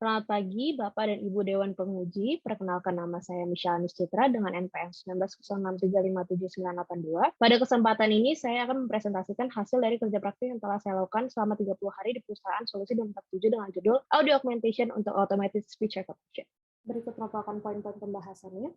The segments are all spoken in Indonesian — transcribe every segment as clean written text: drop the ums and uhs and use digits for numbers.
Selamat pagi, Bapak dan Ibu Dewan Penguji. Perkenalkan nama saya Michelle Niscitra dengan NPM 1906357982. Pada kesempatan ini, saya akan mempresentasikan hasil dari kerja praktik yang telah saya lakukan selama 30 hari di perusahaan Solusi 247 dengan judul Audio Augmentation untuk Automated Speech Recognition. Berikut merupakan poin-poin pembahasannya.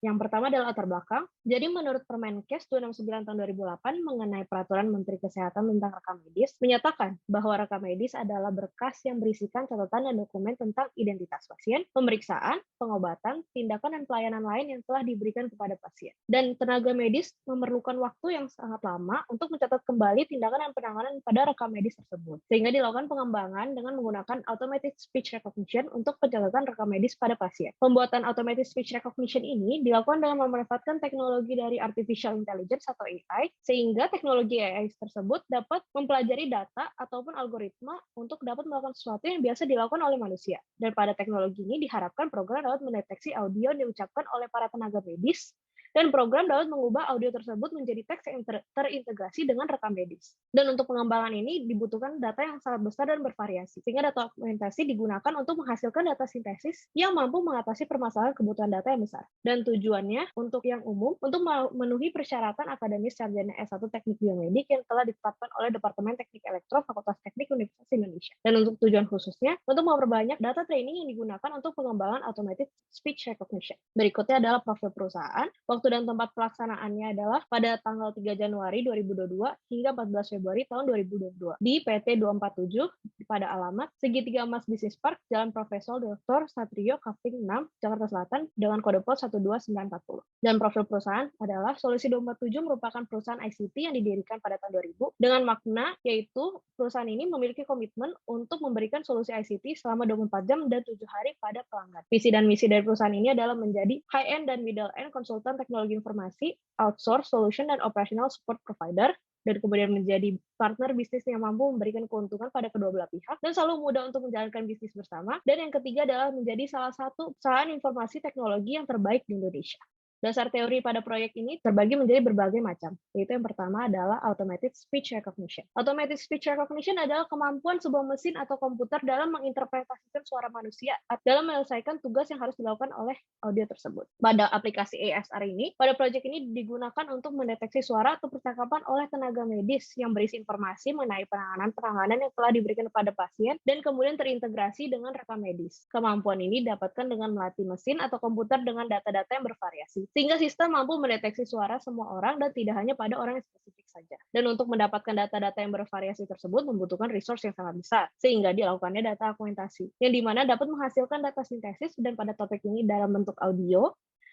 Yang pertama adalah latar belakang. Jadi menurut Permenkes 269 tahun 2008 mengenai peraturan Menteri Kesehatan tentang rekam medis, menyatakan bahwa rekam medis adalah berkas yang berisikan catatan dan dokumen tentang identitas pasien, pemeriksaan, pengobatan, tindakan dan pelayanan lain yang telah diberikan kepada pasien. Dan tenaga medis memerlukan waktu yang sangat lama untuk mencatat kembali tindakan dan penanganan pada rekam medis tersebut. Sehingga dilakukan pengembangan dengan menggunakan automated speech recognition untuk pencatatan rekam medis pada pasien. Pembuatan automated speech recognition ini dilakukan dengan memanfaatkan teknologi dari artificial intelligence atau AI, sehingga teknologi AI tersebut dapat mempelajari data ataupun algoritma untuk dapat melakukan sesuatu yang biasa dilakukan oleh manusia. Dan pada teknologi ini diharapkan program dapat mendeteksi audio yang diucapkan oleh para tenaga medis, dan program dapat mengubah audio tersebut menjadi teks yang terintegrasi dengan rekam medis. Dan untuk pengembangan ini dibutuhkan data yang sangat besar dan bervariasi, sehingga data augmentasi digunakan untuk menghasilkan data sintesis yang mampu mengatasi permasalahan kebutuhan data yang besar. Dan tujuannya untuk yang umum, untuk memenuhi persyaratan akademis sarjana S1 Teknik Biomedik yang telah ditetapkan oleh Departemen Teknik Elektro Fakultas Teknik Universitas Indonesia. Dan untuk tujuan khususnya, untuk memperbanyak data training yang digunakan untuk pengembangan automated speech recognition. Berikutnya adalah profil perusahaan. Waktu dan tempat pelaksanaannya adalah pada tanggal 3 Januari 2022 hingga 14 Februari tahun 2022 di PT 247 pada alamat Segitiga Emas Business Park, Jalan Profesor Dr. Satrio Kavling 6, Jakarta Selatan dengan kode pos 12940. Dan profil perusahaan adalah Solusi 247 merupakan perusahaan ICT yang didirikan pada tahun 2000 dengan makna yaitu perusahaan ini memiliki komitmen untuk memberikan solusi ICT selama 24 jam dan 7 hari pada pelanggan. Visi dan misi dari perusahaan ini adalah menjadi high-end dan middle-end konsultan teknologi informasi, outsource, solution, dan operational support provider, dan kemudian menjadi partner bisnis yang mampu memberikan keuntungan pada kedua belah pihak, dan selalu mudah untuk menjalankan bisnis bersama. Dan yang ketiga adalah menjadi salah satu perusahaan informasi teknologi yang terbaik di Indonesia. Dasar teori pada proyek ini terbagi menjadi berbagai macam, yaitu yang pertama adalah automated speech recognition. Automated speech recognition adalah kemampuan sebuah mesin atau komputer dalam menginterpretasikan suara manusia dalam menyelesaikan tugas yang harus dilakukan oleh audio tersebut. Pada aplikasi ASR ini, pada proyek ini digunakan untuk mendeteksi suara atau percakapan oleh tenaga medis yang berisi informasi mengenai penanganan yang telah diberikan kepada pasien dan kemudian terintegrasi dengan rekam medis. Kemampuan ini didapatkan dengan melatih mesin atau komputer dengan data-data yang bervariasi, sehingga sistem mampu mendeteksi suara semua orang dan tidak hanya pada orang yang spesifik saja. Dan untuk mendapatkan data-data yang bervariasi tersebut membutuhkan resource yang sangat besar, sehingga dilakukannya data augmentasi, yang dimana dapat menghasilkan data sintesis dan pada topik ini dalam bentuk audio,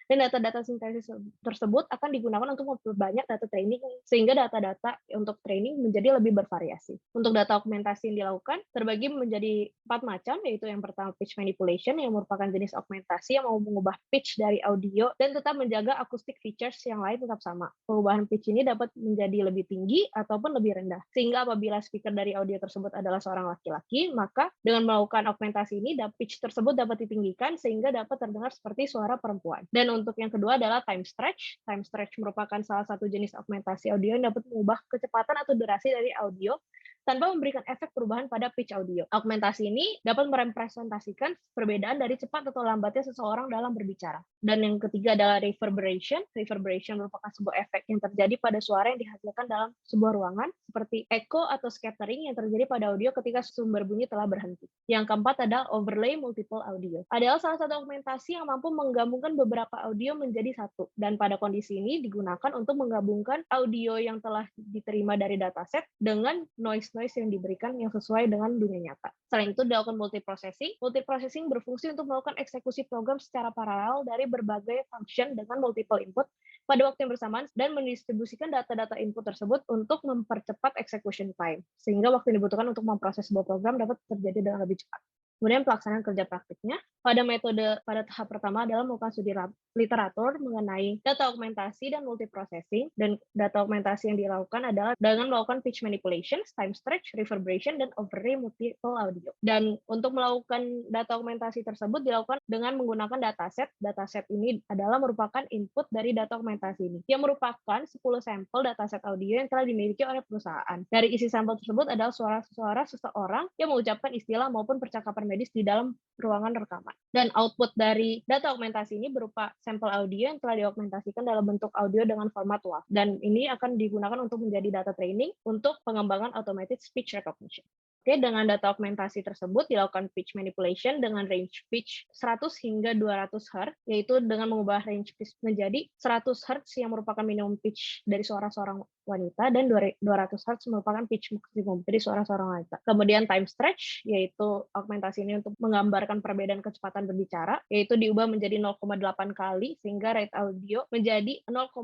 dan data-data sintesis tersebut akan digunakan untuk memperbanyak data training, sehingga data-data untuk training menjadi lebih bervariasi. Untuk data augmentasi yang dilakukan terbagi menjadi 4 macam, yaitu yang pertama pitch manipulation, yang merupakan jenis augmentasi yang mau mengubah pitch dari audio dan tetap menjaga acoustic features yang lain tetap sama. Perubahan pitch ini dapat menjadi lebih tinggi ataupun lebih rendah, sehingga apabila speaker dari audio tersebut adalah seorang laki-laki, maka dengan melakukan augmentasi ini, pitch tersebut dapat ditinggikan sehingga dapat terdengar seperti suara perempuan. Dan untuk yang kedua adalah time stretch. Time stretch merupakan salah satu jenis augmentasi audio yang dapat mengubah kecepatan atau durasi dari audio tanpa memberikan efek perubahan pada pitch audio. Augmentasi ini dapat merepresentasikan perbedaan dari cepat atau lambatnya seseorang dalam berbicara. Dan yang ketiga adalah reverberation. Reverberation merupakan sebuah efek yang terjadi pada suara yang dihasilkan dalam sebuah ruangan, seperti echo atau scattering yang terjadi pada audio ketika sumber bunyi telah berhenti. Yang keempat adalah overlay multiple audio. Adalah salah satu augmentasi yang mampu menggabungkan beberapa audio menjadi satu. Dan pada kondisi ini digunakan untuk menggabungkan audio yang telah diterima dari dataset dengan noise yang diberikan yang sesuai dengan dunia nyata. Selain itu dilakukan multiprocessing. Multiprocessing berfungsi untuk melakukan eksekusi program secara paralel dari berbagai function dengan multiple input pada waktu yang bersamaan dan mendistribusikan data-data input tersebut untuk mempercepat execution time, sehingga waktu yang dibutuhkan untuk memproses sebuah program dapat terjadi dengan lebih cepat. Kemudian pelaksanaan kerja praktiknya. Pada tahap pertama adalah melakukan studi literatur mengenai data augmentasi dan multiprocessing, dan data augmentasi yang dilakukan adalah dengan melakukan pitch manipulation, time stretch, reverberation, dan overlay multiple audio. Dan untuk melakukan data augmentasi tersebut dilakukan dengan menggunakan dataset. Dataset ini adalah merupakan input dari data augmentasi ini, yang merupakan 10 sampel dataset audio yang telah dimiliki oleh perusahaan. Dari isi sampel tersebut adalah suara-suara seseorang yang mengucapkan istilah maupun percakapan medis di dalam ruangan rekaman. Dan output dari data augmentasi ini berupa sampel audio yang telah diaugmentasikan dalam bentuk audio dengan format WAV. Dan ini akan digunakan untuk menjadi data training untuk pengembangan automated speech recognition. Oke, dengan data augmentasi tersebut dilakukan pitch manipulation dengan range pitch 100 hingga 200 Hz, yaitu dengan mengubah range pitch menjadi 100 Hz yang merupakan minimum pitch dari suara seorang wanita dan 200 Hz merupakan pitch maksimum dari suara seorang wanita. Kemudian time stretch, yaitu augmentasi ini untuk menggambarkan perbedaan kecepatan berbicara, yaitu diubah menjadi 0,8 kali sehingga rate audio menjadi 0,85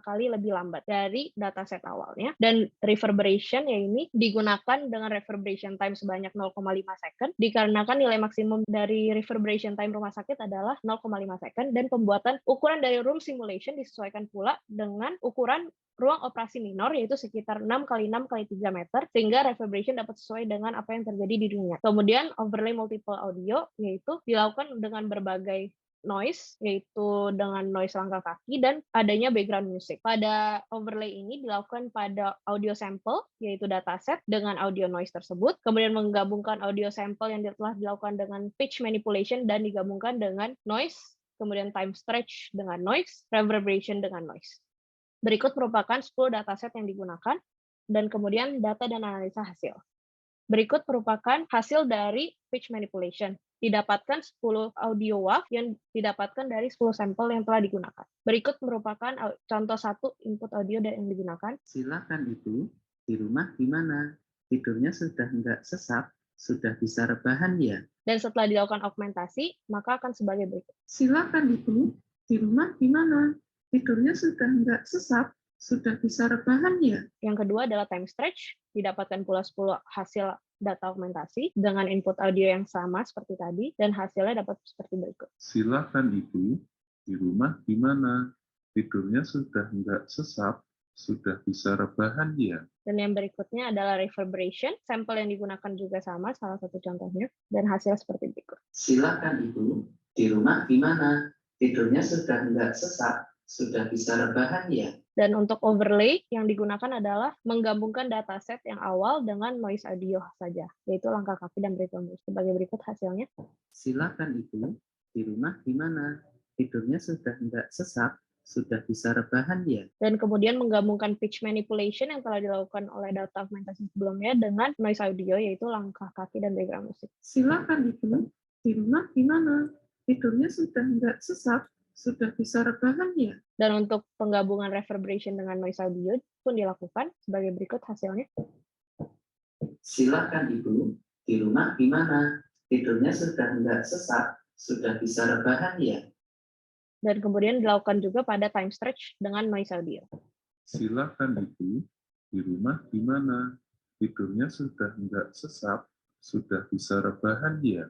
kali lebih lambat dari dataset awalnya. Dan reverberation, ya ini digunakan dengan reverberation time sebanyak 0,5 second, dikarenakan nilai maksimum dari reverberation time rumah sakit adalah 0,5 second, dan pembuatan ukuran dari room simulation disesuaikan pula dengan ukuran ruang operasi minor, yaitu sekitar 6 kali 6 kali 3 meter, sehingga reverberation dapat sesuai dengan apa yang terjadi di dunia. Kemudian overlay multiple audio, yaitu dilakukan dengan berbagai noise, yaitu dengan noise langkah kaki dan adanya background music. Pada overlay ini dilakukan pada audio sample, yaitu dataset dengan audio noise tersebut, kemudian menggabungkan audio sample yang telah dilakukan dengan pitch manipulation dan digabungkan dengan noise, kemudian time stretch dengan noise, reverberation dengan noise. Berikut merupakan 10 dataset yang digunakan, dan kemudian data dan analisa hasil. Berikut merupakan hasil dari pitch manipulation. Didapatkan 10 audio WAV yang didapatkan dari 10 sampel yang telah digunakan. Berikut merupakan contoh satu input audio yang digunakan. Silakan Ibu, di rumah gimana? Tidurnya sudah nggak sesak? Sudah bisa rebahan ya? Dan setelah dilakukan augmentasi, maka akan sebagai berikut. Silakan Ibu, di rumah gimana? Tidurnya sudah nggak sesak? Sudah bisa rebahan ya? Yang kedua adalah time stretch. Didapatkan pula 10 hasil data augmentasi dengan input audio yang sama seperti tadi, dan hasilnya dapat seperti berikut. Silakan Ibu, di rumah gimana? Tidurnya sudah nggak sesak? Sudah bisa rebahan ya? Dan yang berikutnya adalah reverberation. Sampel yang digunakan juga sama, salah satu contohnya, dan hasil seperti berikut. Silakan Ibu, di rumah gimana? Tidurnya sudah nggak sesak? Sudah bisa rebahan ya? Dan untuk overlay yang digunakan adalah menggabungkan dataset yang awal dengan noise audio saja, yaitu langkah kaki dan background music. Sebagai berikut hasilnya. Silakan Ibu, di rumah gimana? Tidurnya sudah nggak sesak? Sudah bisa rebahan ya? Dan kemudian menggabungkan pitch manipulation yang telah dilakukan oleh data augmentasi sebelumnya dengan noise audio, yaitu langkah kaki dan background music. Silakan Ibu, di rumah gimana? Tidurnya sudah nggak sesak? Sudah bisa rebahan ya? Dan untuk penggabungan reverberation dengan noise audio pun dilakukan sebagai berikut hasilnya. Silakan Ibu, di rumah gimana? Tidurnya sudah nggak sesak? Sudah bisa rebahan ya? Dan kemudian dilakukan juga pada time stretch dengan noise audio. Silakan Ibu, di rumah gimana? Tidurnya sudah nggak sesak? Sudah bisa rebahan ya?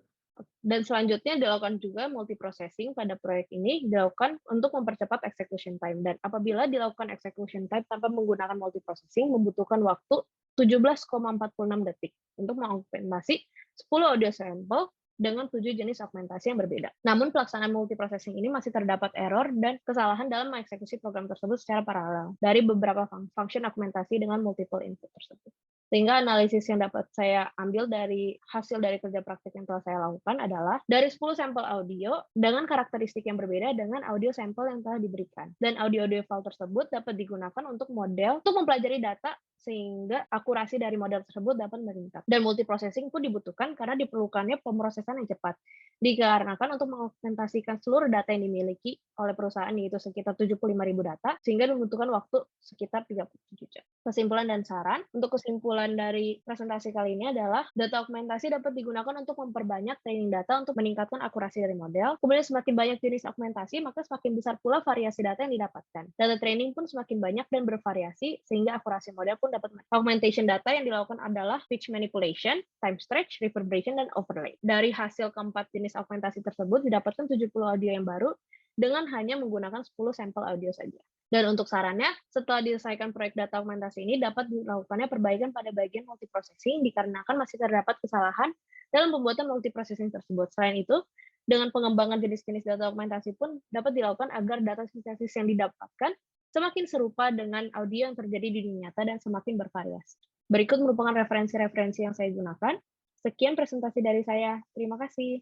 Dan selanjutnya dilakukan juga multiprocessing pada proyek ini dilakukan untuk mempercepat execution time. Dan apabila dilakukan execution time tanpa menggunakan multiprocessing, membutuhkan waktu 17,46 detik untuk mengaugmentasi 10 audio sampel dengan 7 jenis augmentasi yang berbeda. Namun pelaksanaan multiprocessing ini masih terdapat error dan kesalahan dalam mengeksekusi program tersebut secara paralel dari beberapa function augmentasi dengan multiple input tersebut. Sehingga analisis yang dapat saya ambil dari hasil dari kerja praktik yang telah saya lakukan adalah dari 10 sampel audio dengan karakteristik yang berbeda dengan audio sampel yang telah diberikan. Dan audio-audio file tersebut dapat digunakan untuk model untuk mempelajari data sehingga akurasi dari model tersebut dapat meningkat. Dan multiprocessing pun dibutuhkan karena diperlukannya pemrosesan yang cepat. Dikarenakan untuk mengaugmentasikan seluruh data yang dimiliki oleh perusahaan, yaitu sekitar 75.000 data, sehingga membutuhkan waktu sekitar 37 jam. Kesimpulan dan saran. Untuk kesimpulan dari presentasi kali ini adalah data augmentasi dapat digunakan untuk memperbanyak training data untuk meningkatkan akurasi dari model. Kemudian semakin banyak jenis augmentasi, maka semakin besar pula variasi data yang didapatkan. Data training pun semakin banyak dan bervariasi, sehingga akurasi model pun dapat. Augmentation data yang dilakukan adalah pitch manipulation, time stretch, reverberation, dan overlay. Dari hasil keempat jenis jenis augmentasi tersebut didapatkan 70 audio yang baru dengan hanya menggunakan 10 sampel audio saja. Dan untuk sarannya, setelah diselesaikan proyek data augmentasi ini dapat dilakukannya perbaikan pada bagian multiprocessing dikarenakan masih terdapat kesalahan dalam pembuatan multiprocessing tersebut. Selain itu, dengan pengembangan jenis-jenis data augmentasi pun dapat dilakukan agar data sintesis yang didapatkan semakin serupa dengan audio yang terjadi di dunia nyata dan semakin bervariasi. Berikut merupakan referensi-referensi yang saya gunakan. Sekian presentasi dari saya. Terima kasih.